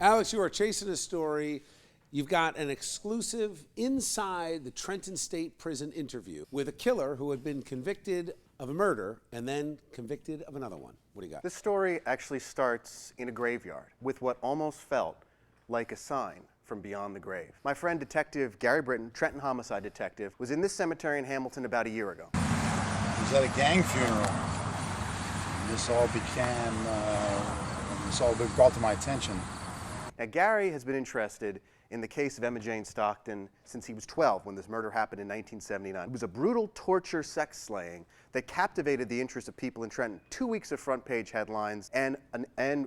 Alex, you are chasing a story. You've got an exclusive inside the Trenton State Prison interview with a killer who had been convicted of a murder and then convicted of another one. What do you got? This story actually starts in a graveyard with what almost felt like a sign from beyond the grave. My friend Detective Gary Britton, Trenton homicide detective, was in this cemetery in Hamilton about a year ago. He was at a gang funeral. This all brought to my attention. Now, Gary has been interested in the case of Emma Jane Stockton since he was 12 when this murder happened in 1979. It was a brutal torture sex slaying that captivated the interest of people in Trenton. 2 weeks of front page headlines and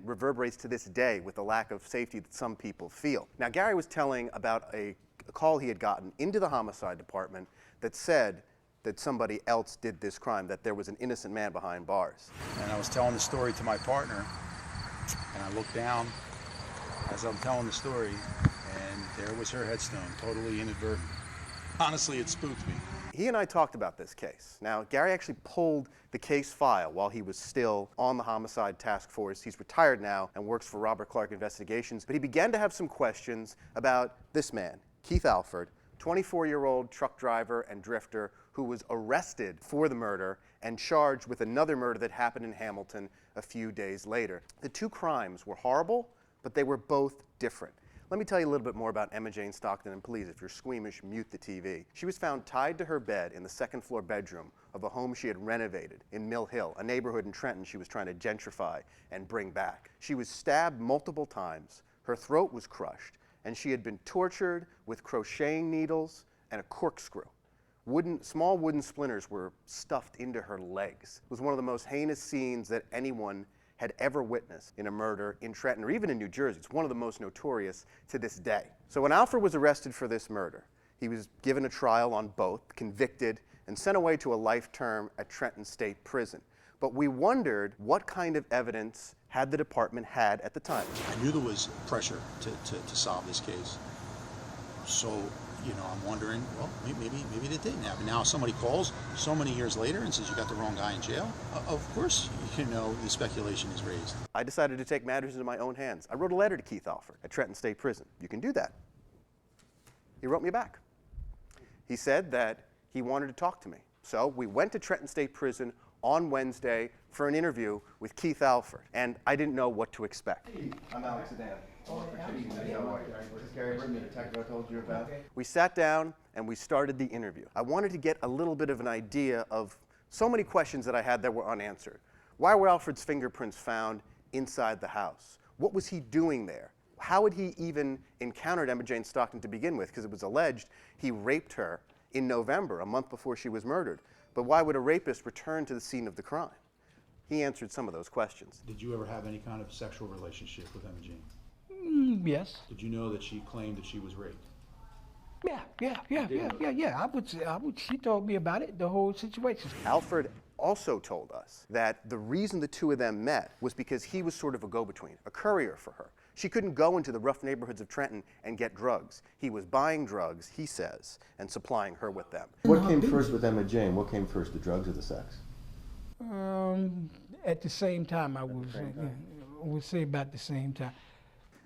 reverberates to this day with the lack of safety that some people feel. Now, Gary was telling about a call he had gotten into the homicide department that said that somebody else did this crime, that there was an innocent man behind bars. And I was telling the story to my partner, and I looked down as I'm telling the story, and there was her headstone, totally inadvertent. Honestly, it spooked me. He and I talked about this case. Now, Gary actually pulled the case file while he was still on the homicide task force. He's retired now and works for Robert Clark Investigations, but he began to have some questions about this man, Keith Alford, 24-year-old truck driver and drifter who was arrested for the murder and charged with another murder that happened in Hamilton a few days later. The two crimes were horrible, but they were both different. Let me tell you a little bit more about Emma Jane Stockton, and please, if you're squeamish, mute the TV. She was found tied to her bed in the second-floor bedroom of a home she had renovated in Mill Hill, a neighborhood in Trenton she was trying to gentrify and bring back. She was stabbed multiple times, her throat was crushed, and she had been tortured with crocheting needles and a corkscrew. Small wooden splinters were stuffed into her legs. It was one of the most heinous scenes that anyone had ever witnessed in a murder in Trenton or even in New Jersey. It's one of the most notorious to this day. So when Alfred was arrested for this murder, he was given a trial on both, convicted, and sent away to a life term at Trenton State Prison. But we wondered what kind of evidence had the department had at the time. I knew there was pressure to solve this case. So, I'm wondering, well, maybe they didn't happen. Now, if somebody calls so many years later and says you got the wrong guy in jail, of course, the speculation is raised. I decided to take matters into my own hands. I wrote a letter to Keith Alford at Trenton State Prison. You can do that. He wrote me back. He said that he wanted to talk to me. So we went to Trenton State Prison on Wednesday for an interview with Keith Alford, and I didn't know what to expect. Hey, I'm Alex Sedan. Gary Britton, the detective I told you about. We sat down and we started the interview. I wanted to get a little bit of an idea of so many questions that I had that were unanswered. Why were Alfred's fingerprints found inside the house? What was he doing there? How had he even encountered Emma Jane Stockton to begin with? Because it was alleged he raped her in November, a month before she was murdered. But why would a rapist return to the scene of the crime? He answered some of those questions. Did you ever have any kind of sexual relationship with Emma Jane? Yes. Did you know that she claimed that she was raped? Yeah. I would. She told me about it, the whole situation. Alfred also told us that the reason the two of them met was because he was sort of a go-between, a courier for her. She couldn't go into the rough neighborhoods of Trenton and get drugs. He was buying drugs, he says, and supplying her with them. What came first with Emma Jane? What came first, the drugs or the sex? At the same time, I would say about the same time.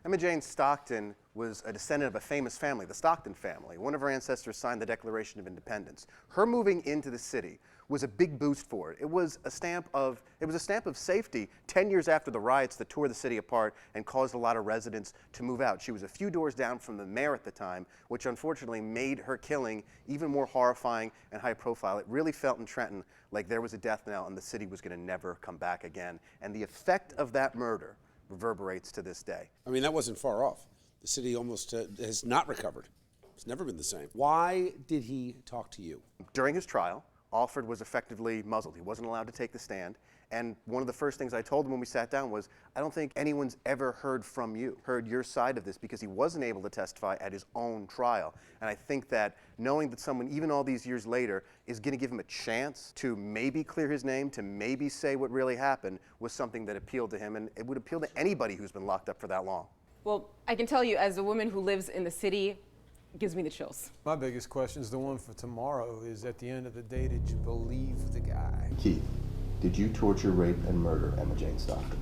Emma Jane Stockton was a descendant of a famous family, the Stockton family. One of her ancestors signed the Declaration of Independence. Her moving into the city was a big boost for it. It was a stamp of safety 10 years after the riots that tore the city apart and caused a lot of residents to move out. She was a few doors down from the mayor at the time, which unfortunately made her killing even more horrifying and high profile. It really felt in Trenton like there was a death knell and the city was going to never come back again. And the effect of that murder reverberates to this day. I mean, that wasn't far off. The city almost has not recovered. It's never been the same. Why did he talk to you? During his trial, Alford was effectively muzzled. He wasn't allowed to take the stand. And one of the first things I told him when we sat down was, I don't think anyone's ever heard from you, heard your side of this, because he wasn't able to testify at his own trial. And I think that knowing that someone, even all these years later, is going to give him a chance to maybe clear his name, to maybe say what really happened, was something that appealed to him. And it would appeal to anybody who's been locked up for that long. Well, I can tell you, as a woman who lives in the city, it gives me the chills. My biggest question is the one for tomorrow, is at the end of the day, did you believe the guy? Keith, did you torture, rape, and murder Emma Jane Stockton?